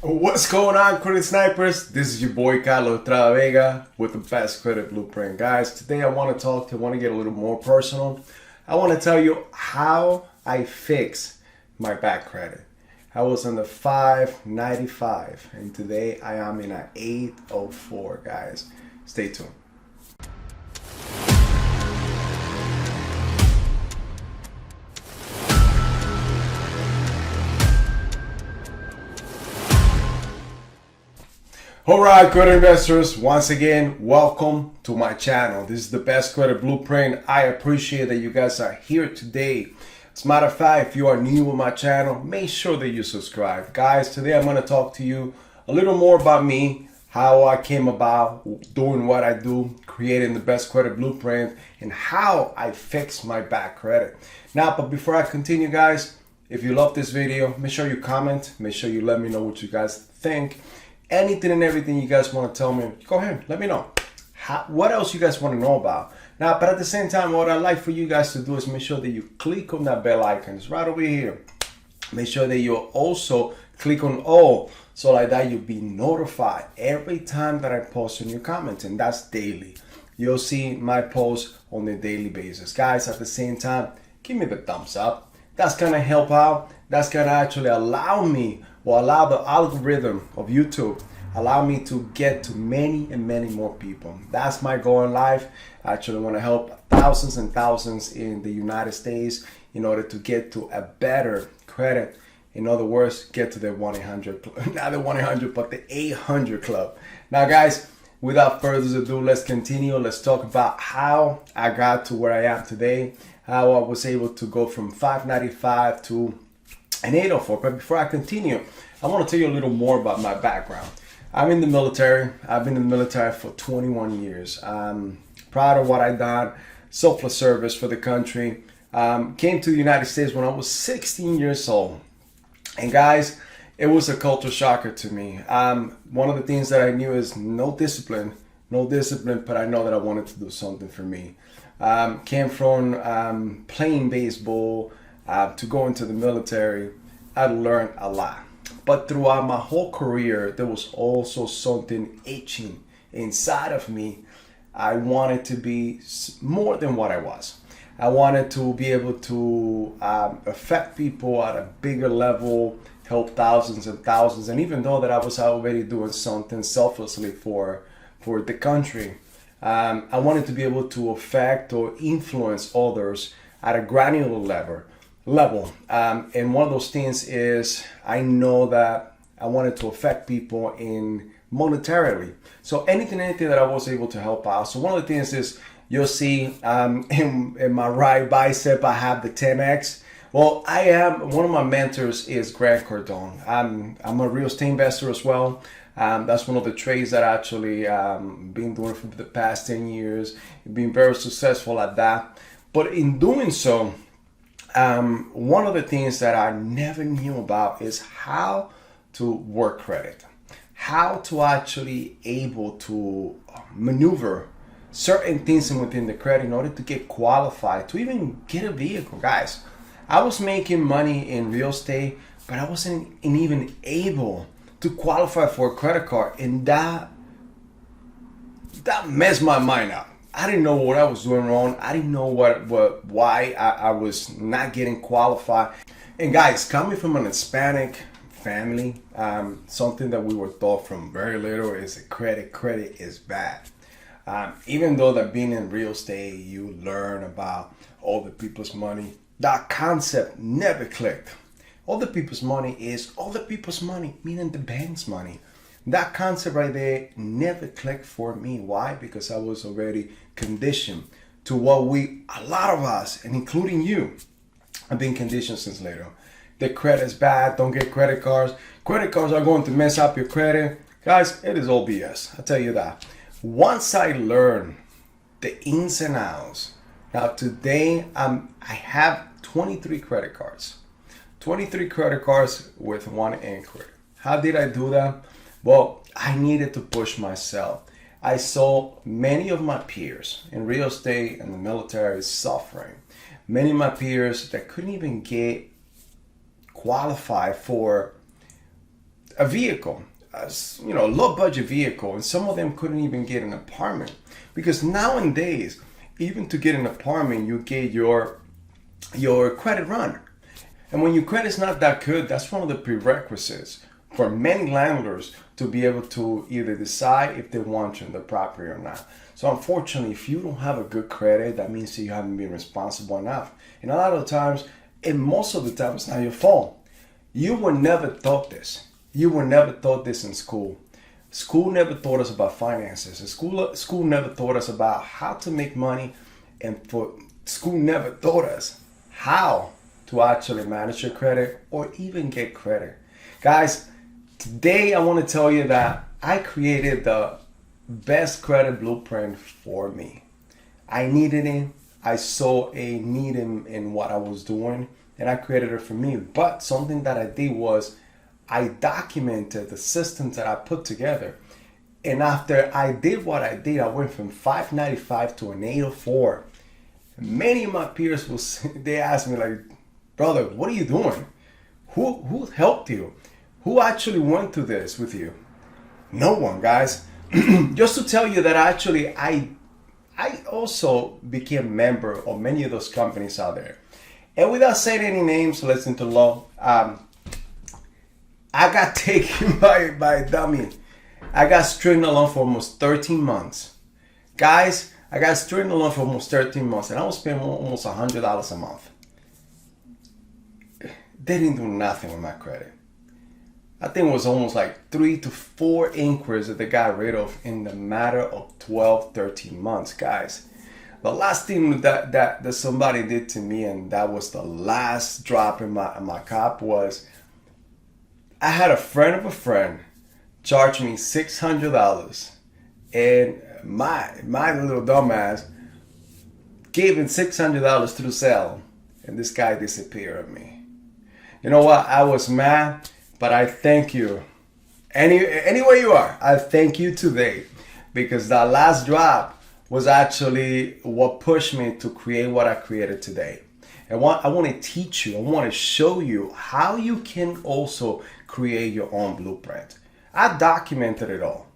What's going on, credit snipers? This is your boy Carlos Vega with the best credit blueprint. Guys, today I want to get a little more personal. I want to tell you how I fix my bad credit. I was in the 595 and today I am in an 804, guys. Stay tuned. Alright, credit investors, once again, welcome to my channel. This is the best credit blueprint. I appreciate that you guys are here today. As a matter of fact, if you are new with my channel, make sure that you subscribe. Guys, today I'm going to talk to you a little more about me, how I came about doing what I do, creating the best credit blueprint, and how I fix my bad credit. Now, but before I continue, guys, if you love this video, make sure you comment, make sure you let me know what you guys think. Anything and everything you guys want to tell me, go ahead, let me know. What else you guys want to know about? Now, but at the same time, what I'd like for you guys to do is make sure that you click on that bell icon. It's right over here. Make sure that you also click on all, so like that you'll be notified every time that I post a new comment, and that's daily. You'll see my posts on a daily basis. Guys, at the same time, give me the thumbs up. That's gonna help out. That's gonna actually allow me, or allow the algorithm of YouTube, allow me to get to many and many more people. That's my goal in life. I actually want to help thousands and thousands in the United States in order to get to a better credit. In other words, get to the 1-800, not the 1-800, but the 800 club. Now, guys, without further ado, let's continue. Let's talk about how I got to where I am today, how I was able to go from 595 to an 804. But before I continue, I want to tell you a little more about my background. I'm in the military. I've been in the military for 21 years. Proud of what I've done. Selfless service for the country. Came to the United States when I was 16 years old. And guys, it was a culture shocker to me. One of the things that I knew is no discipline, but I know that I wanted to do something for me. Came from playing baseball to go into the military. I learned a lot. But throughout my whole career, there was also something itching inside of me. I wanted to be more than what I was. I wanted to be able to affect people at a bigger level, help thousands and thousands. And even though that I was already doing something selflessly for the country, I wanted to be able to affect or influence others at a granular level. And one of those things is I know that I wanted to affect people in monetarily. So anything that I was able to help out. So one of the things is you'll see in my right bicep, I have the 10X. Well, one of my mentors is Grant Cardone. I'm a real estate investor as well. That's one of the trades that I actually been doing for the past 10 years. Been very successful at that. But in doing so, one of the things that I never knew about is how to work credit, how to actually able to maneuver certain things within the credit in order to get qualified to even get a vehicle. Guys, I was making money in real estate, but I wasn't even able to qualify for a credit card, and that messed my mind up. I didn't know what I was doing wrong. I didn't know why I was not getting qualified. And guys, coming from an Hispanic family, something that we were taught from very little is that credit is bad. Even though that being in real estate, you learn about other people's money, that concept never clicked. Other people's money is other people's money, meaning the bank's money. That concept right there never clicked for me. Why? Because I was already conditioned to what a lot of us, and including you, have been conditioned since later. The credit is bad, don't get credit cards. Credit cards are going to mess up your credit. Guys, it is all BS, I'll tell you that. Once I learned the ins and outs, now today I have 23 credit cards. 23 credit cards with one inquiry. How did I do that? Well, I needed to push myself. I saw many of my peers in real estate and the military suffering. Many of my peers that couldn't even get qualified for a vehicle, a low budget vehicle, and some of them couldn't even get an apartment because nowadays, even to get an apartment, you get your credit run. And when your credit's not that good, that's one of the prerequisites for many landlords to be able to either decide if they want you in the property or not. So unfortunately, if you don't have a good credit, that means that you haven't been responsible enough. And a lot of times, and most of the time, it's not your fault. You were never taught this. You were never taught this in school. School never taught us about finances. School never taught us about how to make money, and school never taught us how to actually manage your credit or even get credit. Guys, today I want to tell you that I created the best credit blueprint for me. I needed it. I saw a need in what I was doing, and I created it for me. But something that I did was I documented the systems that I put together. And after I did what I did, I went from 595 to an 804. Many of my peers they asked me like, brother, what are you doing? Who helped you? Who actually went through this with you? No one, guys. Just to tell you that actually I also became a member of many of those companies out there. And without saying any names, listen to law. I got taken by a dummy. I got stringed along for almost 13 months. Guys, I got stringed along for almost 13 months, and I was paying almost $100 a month. They didn't do nothing with my credit. I think it was almost like 3 to 4 inquiries that they got rid of in the matter of 12, 13 months, guys. The last thing that somebody did to me, and that was the last drop in my cup, was I had a friend of a friend charge me $600, and my little dumbass gave him $600 through sale, and this guy disappeared on me. You know what? I was mad, but I thank you. Anywhere you are, I thank you today, because that last drop was actually what pushed me to create what I created today. And I want to teach you, I want to show you how you can also create your own blueprint. I documented it all.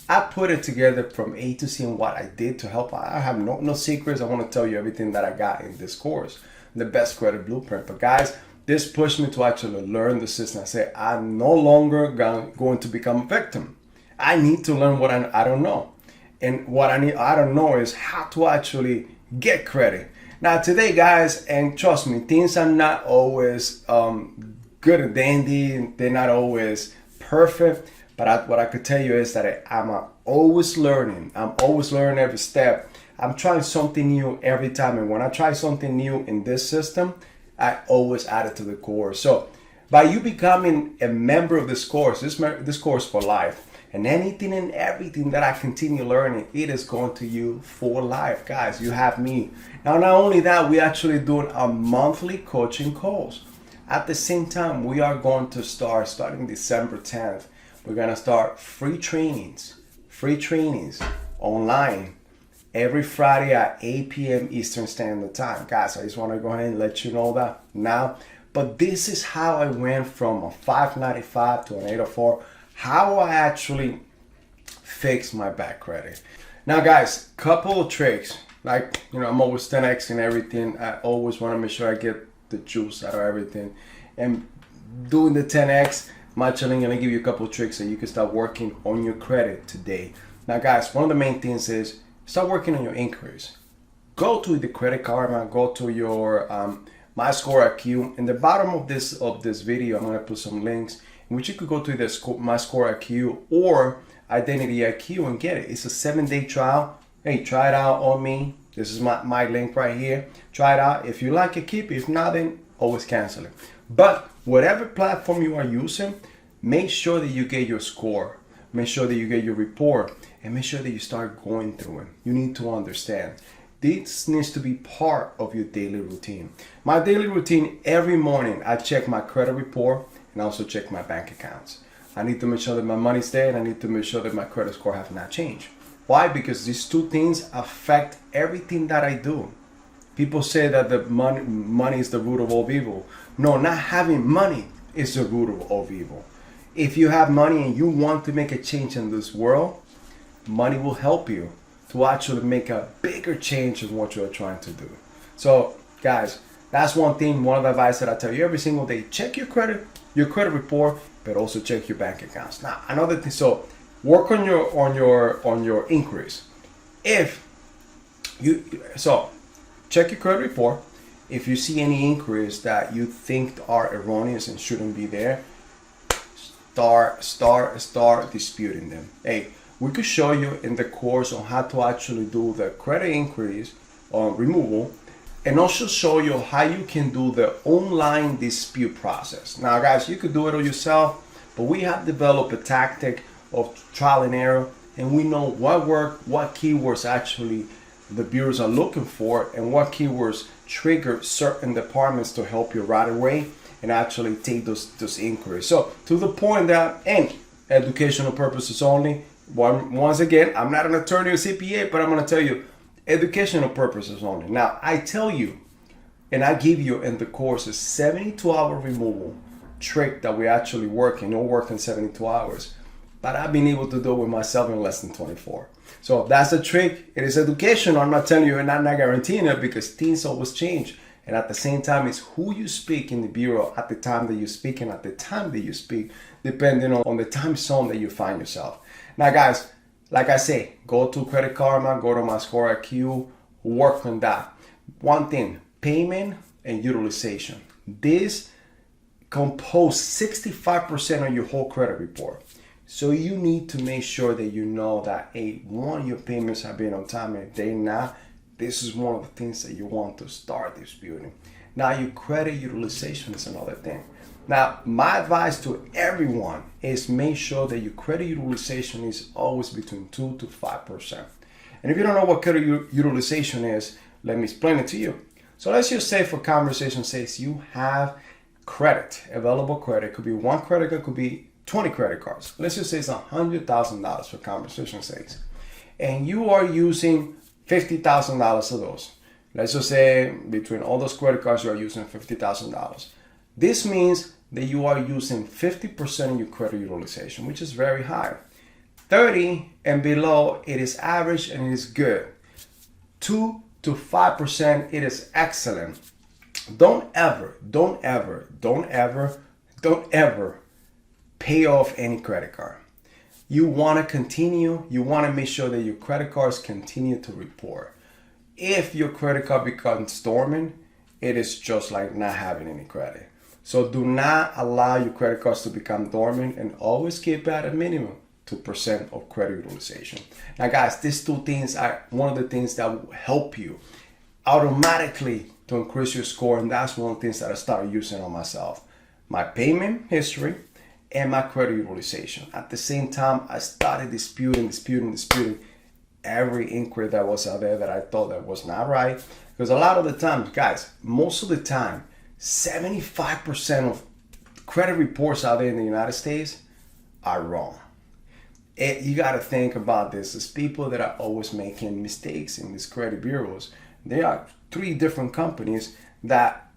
I put it together from A to C and what I did to help. I have no secrets. I want to tell you everything that I got in this course, the best credit blueprint. But guys, this pushed me to actually learn the system. I said, I'm no longer going to become a victim. I need to learn what I don't know. And what I don't know is how to actually get credit. Now today, guys, and trust me, things are not always good and dandy. They're not always perfect. But what I could tell you is that I'm always learning. I'm always learning every step. I'm trying something new every time. And when I try something new in this system, I always add it to the course. So by you becoming a member of this course for life, and anything and everything that I continue learning, it is going to you for life. Guys, you have me. Now, not only that, we're actually doing a monthly coaching calls. At the same time, we are going to starting December 10th. We're going to start free trainings online every Friday at 8 p.m. Eastern Standard Time. Guys, I just want to go ahead and let you know that now. But this is how I went from a 595 to an 804, how I actually fixed my bad credit. Now, guys, couple of tricks. Like, I'm always 10x and everything. I always want to make sure I get the juice out of everything. And doing the 10x, I'm actually going to give you a couple of tricks that you can start working on your credit today. Now, guys, one of the main things is start working on your inquiries. Go to the Credit Karma, go to your My Score IQ. In the bottom of this video, I'm going to put some links in which you could go to the My Score IQ or Identity IQ and get it. It's a 7-day trial. Hey, try it out on me. This is my link right here. Try it out. If you like it, keep it. If not, then always cancel it. But whatever platform you are using, make sure that you get your score. Make sure that you get your report, and make sure that you start going through it. You need to understand. This needs to be part of your daily routine. My daily routine, every morning, I check my credit report and also check my bank accounts. I need to make sure that my money's there, and I need to make sure that my credit score have not changed. Why? Because these two things affect everything that I do. People say that the money is the root of all evil. No, not having money is the root of all evil. if you have money and you want to make a change in this world, money will help you to actually make a bigger change in what you're trying to do. So guys, that's one thing, one of the advice that I tell you every single day. Check your credit report, but also check your bank accounts. Now another thing, so work on your inquiries. If you check your credit report. If you see any inquiries that you think are erroneous and shouldn't be there, start disputing them. Hey, we could show you in the course on how to actually do the credit inquiries removal, and also show you how you can do the online dispute process. Now guys, you could do it yourself, but we have developed a tactic of trial and error, and we know what work, what keywords actually the bureaus are looking for, and what keywords trigger certain departments to help you right away and actually take those inquiries. So to the point that, and educational purposes only, once again, I'm not an attorney or CPA, but I'm going to tell you, educational purposes only. Now I tell you, and I give you in the course a 72-hour removal trick that we actually work in. You'll work in 72 hours, but I've been able to do it with myself in less than 24. So if that's a trick, it is educational. I'm not telling you and not guaranteeing it, because things always change. And at the same time, it's who you speak in the bureau at the time that you speak and at the time that you speak, depending on the time zone that you find yourself. Now guys, like I say, go to Credit Karma, go to my Score IQ, work on that. One thing, payment and utilization. This compose 65% of your whole credit report. So you need to make sure that you know that, hey, one of your payments have been on time, and if they're not, this is one of the things that you want to start disputing. Now your credit utilization is another thing. Now my advice to everyone is make sure that your credit utilization is always between 2 to 5%. And if you don't know what credit utilization is, let me explain it to you. So let's just say, for conversation's sake, you have credit, available credit. It could be one credit card, could be 20 credit cards. Let's just say it's $100,000 for conversation's sake. And you are using $50,000 of those. Let's just say between all those credit cards, you are using $50,000. This means that you are using 50% of your credit utilization, which is very high. 30 and below, it is average and it is good. 2 to 5%, it is excellent. Don't ever pay off any credit card. You want to continue, you want to make sure that your credit cards continue to report. If your credit card becomes dormant, it is just like not having any credit. So do not allow your credit cards to become dormant, and always keep at a minimum 2% of credit utilization. Now guys, these two things are one of the things that will help you automatically to increase your score, and that's one of the things that I started using on myself. My payment history and my credit utilization. At the same time, I started disputing every inquiry that was out there that I thought that was not right. Because a lot of the times, guys, most of the time, 75% of credit reports out there in the United States are wrong. You got to think about this. There's people that are always making mistakes in these credit bureaus. There are 3 different companies that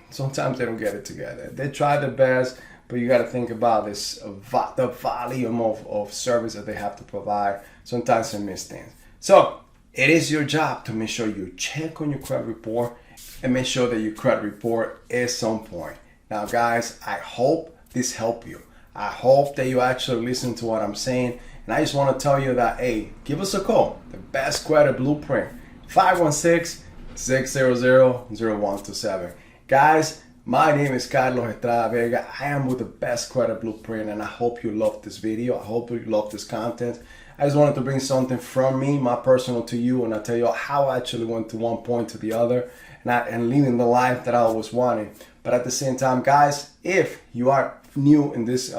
sometimes they don't get it together. They try their best, but you got to think about this, the volume of service that they have to provide. Sometimes they miss things. So it is your job to make sure you check on your credit report and make sure that your credit report is on point. Now guys, I hope this helped you. I hope that you actually listen to what I'm saying. And I just want to tell you that, hey, give us a call. The Best Credit Blueprint, 516-600-0127. Guys, my name is Carlos Estrada Vega. I am with the Best Credit Blueprint, and I hope you love this video. I hope you love this content. I just wanted to bring something from me, my personal, to you, and I tell you how I actually went to one point to the other and living the life that I always wanted. But at the same time, guys, if you are new in this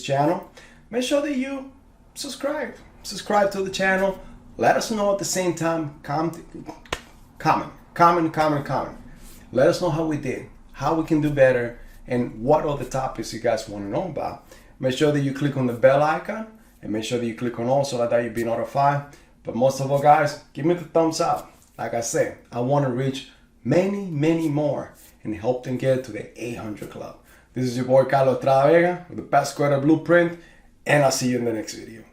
channel, make sure that you subscribe to the channel. Let us know at the same time. Comment. Let us know how we did, how we can do better, and what other topics you guys want to know about. Make sure that you click on the bell icon, and make sure that you click on all so that you'll be notified. But most of all, guys, give me the thumbs up. Like I said, I want to reach many more and help them get to the 800 club. This is your boy Carlos Estrada Vega with the Best Credit Blueprint, and I'll see you in the next video.